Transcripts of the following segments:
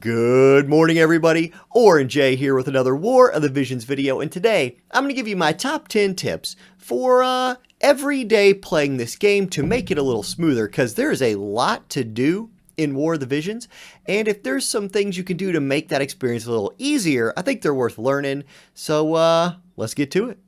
Good morning, everybody. Orange J here with another War of the Visions video, and today I'm going to give you my top 10 tips for every day playing this game to make it a little smoother, because there is a lot to do in War of the Visions, and if there's some things you can do to make that experience a little easier, I think they're worth learning. So let's get to it.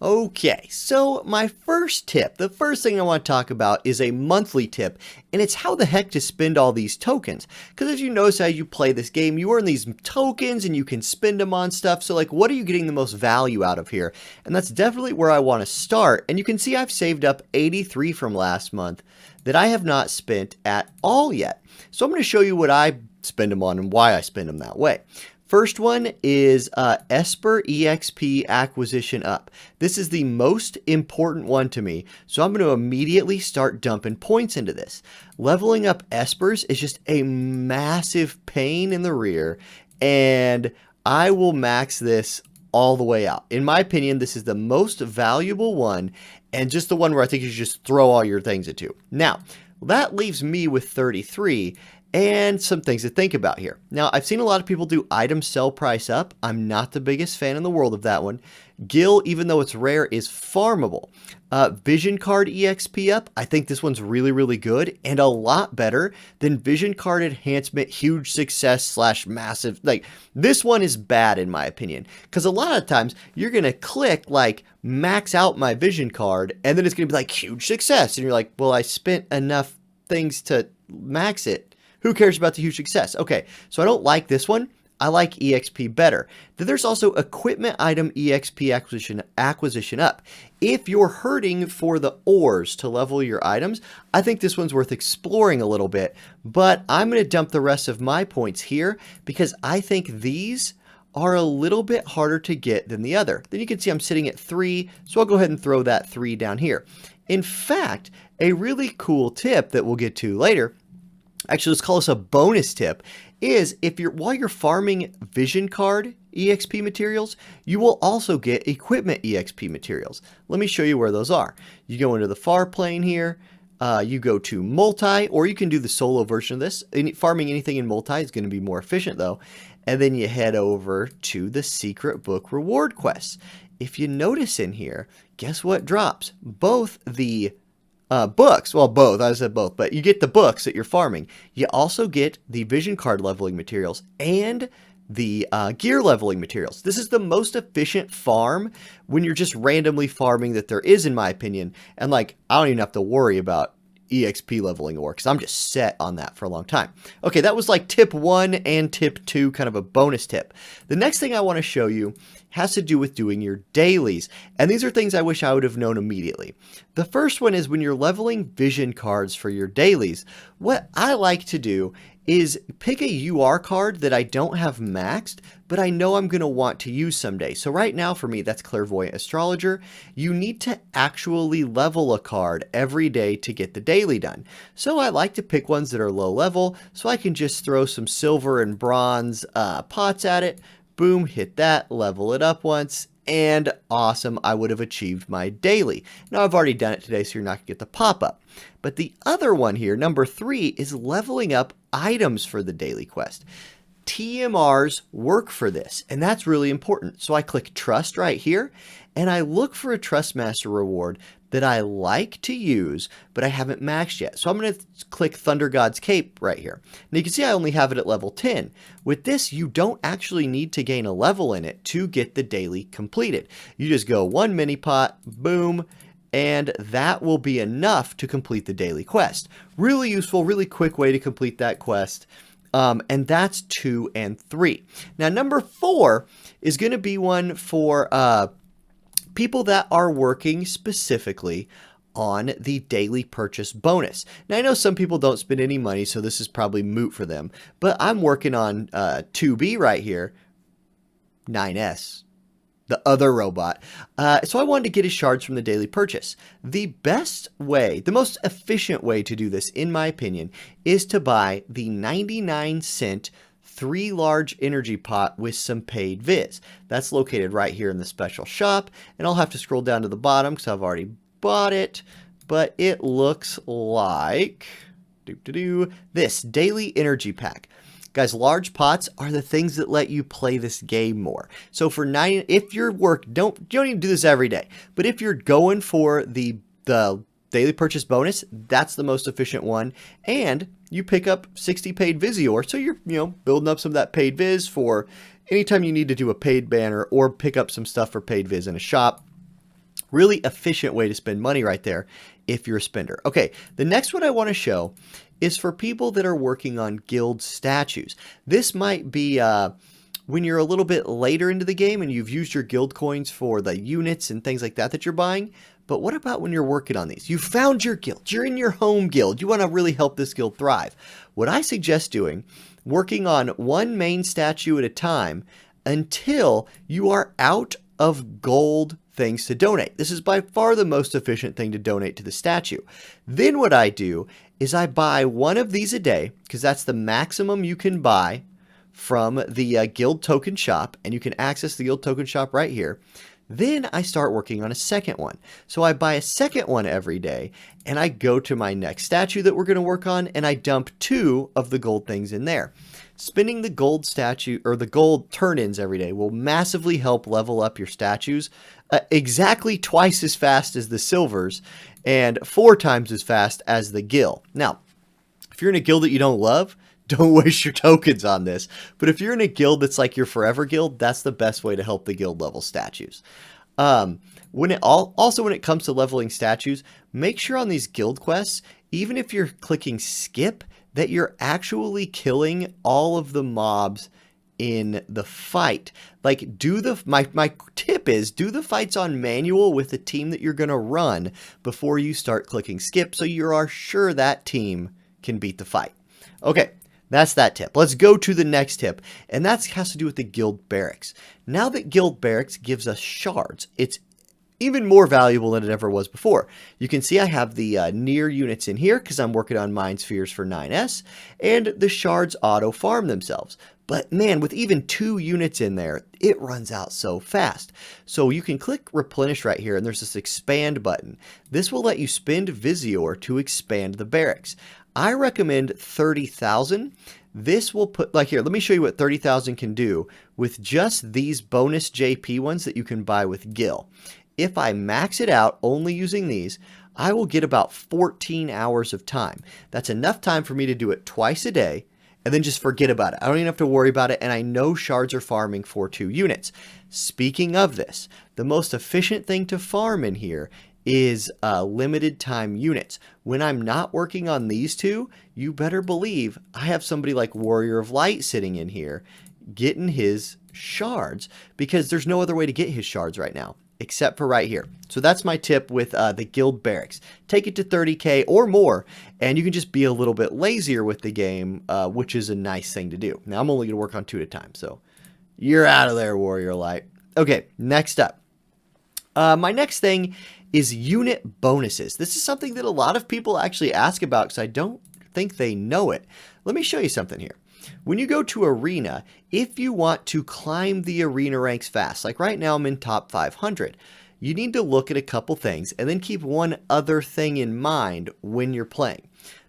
Okay, so my first tip, the first thing I want to talk about is a monthly tip, and it's how the heck to spend all these tokens. Because as you notice as you play this game, you earn these tokens and you can spend them on stuff. So like, what are you getting the most value out of here? And that's definitely where I want to start. And you can see I've saved up 83 from last month that I have not spent at all yet. So I'm going to show you what I spend them on and why I spend them that way. First one is Esper EXP Acquisition Up. This is the most important one to me, so I'm going to immediately start dumping points into this. Leveling up Espers is just a massive pain in the rear, and I will max this all the way out. In my opinion, this is the most valuable one, and just the one where I think you should just throw all your things into. Now, that leaves me with 33. And some things to think about here. Now, I've seen a lot of people do item sell price up. I'm not the biggest fan in the world of that one. Gil, even though it's rare, is farmable. Vision card EXP up. I think this one's really, really good and a lot better than Vision card enhancement, huge success / massive. Like, this one is bad in my opinion. Because a lot of times you're going to click like max out my Vision card and then it's going to be like huge success. And you're like, well, I spent enough things to max it. Who cares about the huge success? Okay, so I don't like this one. I like EXP better. Then there's also equipment item EXP acquisition up. If you're hurting for the ores to level your items, I think this one's worth exploring a little bit. But I'm going to dump the rest of my points here because I think these are a little bit harder to get than the other. Then you can see I'm sitting at 3, so I'll go ahead and throw that 3 down here. In fact, a really cool tip that we'll get to later, actually, let's call this a bonus tip, is if while you're farming Vision card EXP materials, you will also get equipment EXP materials. Let me show you where those are. You go into the far plane here, you go to multi, or you can do the solo version of this. Farming anything in multi is going to be more efficient though. And then you head over to the secret book reward quests. If you notice in here, guess what drops? Both the books, well, both, I said both, but you get the books that you're farming. You also get the Vision card leveling materials and the gear leveling materials. This is the most efficient farm when you're just randomly farming that there is, in my opinion. And like, I don't even have to worry about EXP leveling ore because I'm just set on that for a long time. Okay, that was like tip 1 and tip 2, kind of a bonus tip. The next thing I want to show you has to do with doing your dailies. And these are things I wish I would have known immediately. The first one is when you're leveling Vision cards for your dailies, what I like to do is pick a UR card that I don't have maxed, but I know I'm going to want to use someday. So right now for me, that's Clairvoyant Astrologer. You need to actually level a card every day to get the daily done. So I like to pick ones that are low level, so I can just throw some silver and bronze pots at it. Boom, hit that, level it up once, and awesome, I would have achieved my daily. Now, I've already done it today, so you're not going to get the pop-up. But the other one here, number 3, is leveling up items for the daily quest. TMRs work for this, and that's really important. So I click Trust right here, and I look for a Trust Master reward that I like to use, but I haven't maxed yet. So I'm going to click Thunder God's Cape right here. Now you can see I only have it at level 10. With this, you don't actually need to gain a level in it to get the daily completed. You just go 1 mini pot, boom, and that will be enough to complete the daily quest. Really useful, really quick way to complete that quest. And that's 2 and 3. Now, number 4 is going to be one for people that are working specifically on the daily purchase bonus. Now, I know some people don't spend any money, so this is probably moot for them, but I'm working on 2B right here, 9S, the other robot. So I wanted to get his shards from the daily purchase. The best way, the most efficient way to do this, in my opinion, is to buy the 99-cent 3 large energy pot with some paid viz. That's located right here in the special shop, and I'll have to scroll down to the bottom because I've already bought it. but it looks like this daily energy pack. Guys, large pots are the things that let you play this game more. So for if you're you don't need to do this every day, but if you're going for the daily purchase bonus, that's the most efficient one. And you pick up 60 paid Visior, so you're building up some of that paid Viz for anytime you need to do a paid banner or pick up some stuff for paid Viz in a shop. Really efficient way to spend money right there if you're a spender. Okay, the next one I want to show is for people that are working on guild statues. This might be when you're a little bit later into the game and you've used your guild coins for the units and things like that that you're buying. But what about when you're working on these? You found your guild. You're in your home guild. You want to really help this guild thrive. What I suggest doing, working on one main statue at a time until you are out of gold things to donate. This is by far the most efficient thing to donate to the statue. Then what I do is I buy one of these a day, because that's the maximum you can buy from the guild token shop, and you can access the guild token shop right here. Then I start working on a second one. So I buy a second one every day, and I go to my next statue that we're going to work on, and I dump 2 of the gold things in there. Spending the gold statue or the gold turn-ins every day will massively help level up your statues exactly twice as fast as the silvers and 4 times as fast as the gil. Now, if you're in a guild that you don't love, don't waste your tokens on this. But if you're in a guild that's like your forever guild, that's the best way to help the guild level statues. When it comes to leveling statues, make sure on these guild quests, even if you're clicking skip, that you're actually killing all of the mobs in the fight. Like, my tip is do the fights on manual with the team that you're going to run before you start clicking skip, so you are sure that team can beat the fight. Okay. That's that tip. Let's go to the next tip, and that has to do with the guild barracks. Now that guild barracks gives us shards, it's even more valuable than it ever was before. You can see I have the near units in here because I'm working on mine spheres for 9S, and the shards auto farm themselves. But man, with even 2 units in there, it runs out so fast. So you can click replenish right here, and there's this expand button. This will let you spend Visior to expand the barracks. I recommend 30,000. This will put, like here, let me show you what 30,000 can do with just these bonus JP ones that you can buy with Gil. If I max it out only using these, I will get about 14 hours of time. That's enough time for me to do it twice a day and then just forget about it. I don't even have to worry about it, and I know shards are farming for 2 units. Speaking of this, the most efficient thing to farm in here is limited time units. When I'm not working on these 2, you better believe I have somebody like Warrior of Light sitting in here getting his shards, because there's no other way to get his shards right now except for right here. So that's my tip with the guild barracks. Take it to 30k or more, and you can just be a little bit lazier with the game, which is a nice thing to do. Now I'm only going to work on 2 at a time, so you're out of there, Warrior Light. Okay, next up. My next thing is unit bonuses. This is something that a lot of people actually ask about because I don't think they know it. Let me show you something here. When you go to Arena, if you want to climb the Arena ranks fast, like right now I'm in top 500, you need to look at a couple things and then keep one other thing in mind when you're playing.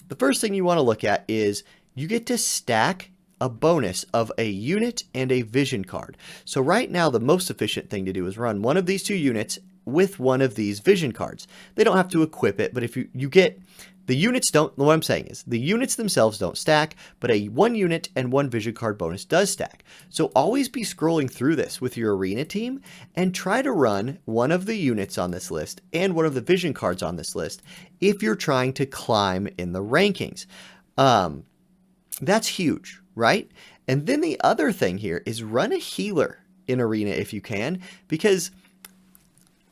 The first thing you want to look at is you get to stack a bonus of a unit and a vision card. So right now the most efficient thing to do is run one of these 2 units with one of these vision cards. They don't have to equip it, but if you get the units don't, what I'm saying is the units themselves don't stack, but a 1 unit and 1 vision card bonus does stack. So always be scrolling through this with your arena team and try to run one of the units on this list and one of the vision cards on this list if you're trying to climb in the rankings. That's huge, right? And then the other thing here is run a healer in arena if you can, because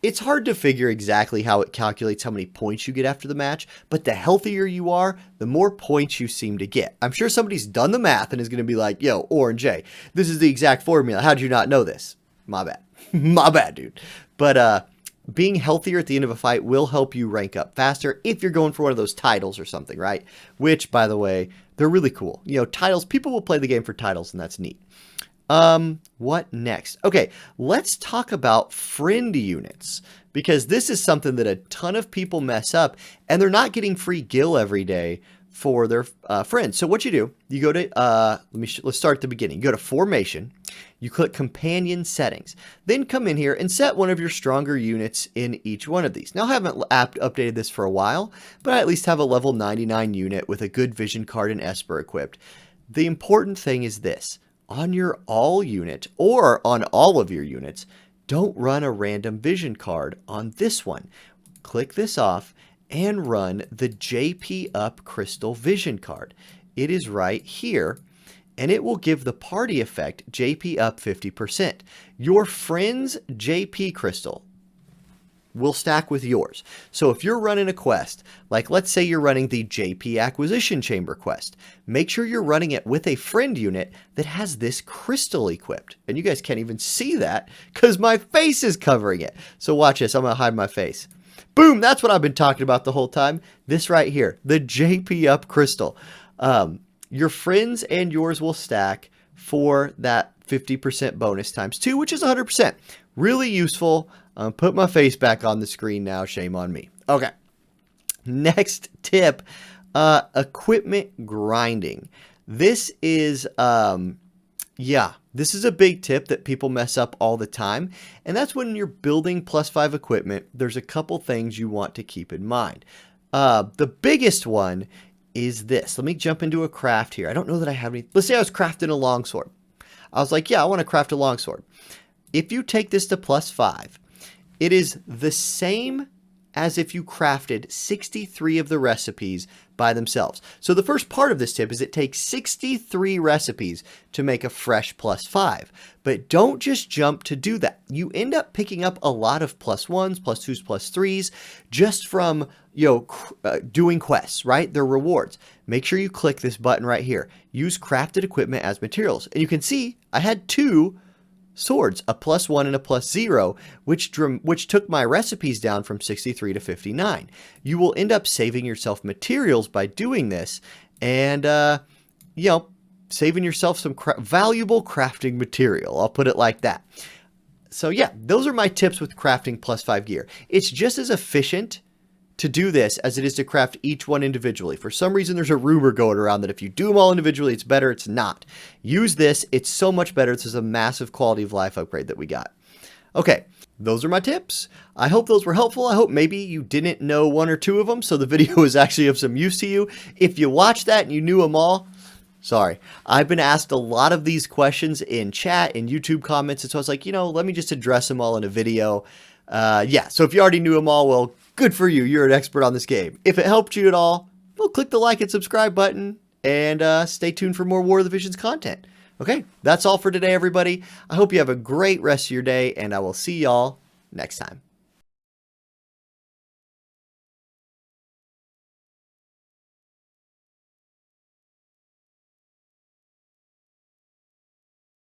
it's hard to figure exactly how it calculates how many points you get after the match, but the healthier you are, the more points you seem to get. I'm sure somebody's done the math and is going to be like, yo, Orange J, this is the exact formula. How did you not know this? My bad. My bad, dude. But being healthier at the end of a fight will help you rank up faster if you're going for one of those titles or something, right? Which, by the way, they're really cool. You know, titles, people will play the game for titles, and that's neat. What next? Okay, let's talk about friend units, because this is something that a ton of people mess up, and they're not getting free gil every day for their friends. So what you do, you go to, let's start at the beginning. You go to Formation, you click Companion Settings, then come in here and set one of your stronger units in each one of these. Now, I haven't updated this for a while, but I at least have a level 99 unit with a good vision card and Esper equipped. The important thing is this. On your all unit, or on all of your units, don't run a random vision card on this one. Click this off and run the JP Up Crystal Vision card. It is right here, and it will give the party effect JP Up 50%. Your friend's JP Crystal will stack with yours. So if you're running a quest, like let's say you're running the JP Acquisition Chamber quest, make sure you're running it with a friend unit that has this crystal equipped. And you guys can't even see that because my face is covering it. So watch this. I'm going to hide my face. Boom, that's what I've been talking about the whole time. This right here, the JP Up Crystal. Your friends and yours will stack for that 50% bonus times 2, which is 100%. Really useful. Put my face back on the screen now. Shame on me. Okay. Next tip, equipment grinding. This is, this is a big tip that people mess up all the time. And that's when you're building +5 equipment, there's a couple things you want to keep in mind. The biggest one is this. Let me jump into a craft here. I don't know that I have any. Let's say I was crafting a longsword. I was like, yeah, I want to craft a longsword. If you take this to +5, it is the same as if you crafted 63 of the recipes by themselves. So the first part of this tip is it takes 63 recipes to make a fresh +5. But don't just jump to do that. You end up picking up a lot of +1s, +2s, +3s just from, doing quests, right? They're rewards. Make sure you click this button right here. Use crafted equipment as materials. And you can see I had 2 swords, a +1 and a +0, which took my recipes down from 63 to 59. You will end up saving yourself materials by doing this, and saving yourself some valuable crafting material. I'll put it like that. So yeah, those are my tips with crafting +5 gear. It's just as efficient to do this as it is to craft each one individually. For some reason, there's a rumor going around that if you do them all individually, it's better. It's not. Use this. It's so much better. This is a massive quality of life upgrade that we got. Okay, those are my tips. I hope those were helpful. I hope maybe you didn't know 1 or 2 of them, so the video is actually of some use to you. If you watched that and you knew them all, sorry. I've been asked a lot of these questions in chat and YouTube comments, and so I was like, let me just address them all in a video. So if you already knew them all, well, good for you. You're an expert on this game. If it helped you at all, well, click the like and subscribe button and stay tuned for more War of the Visions content. Okay, that's all for today, everybody. I hope you have a great rest of your day, and I will see y'all next time.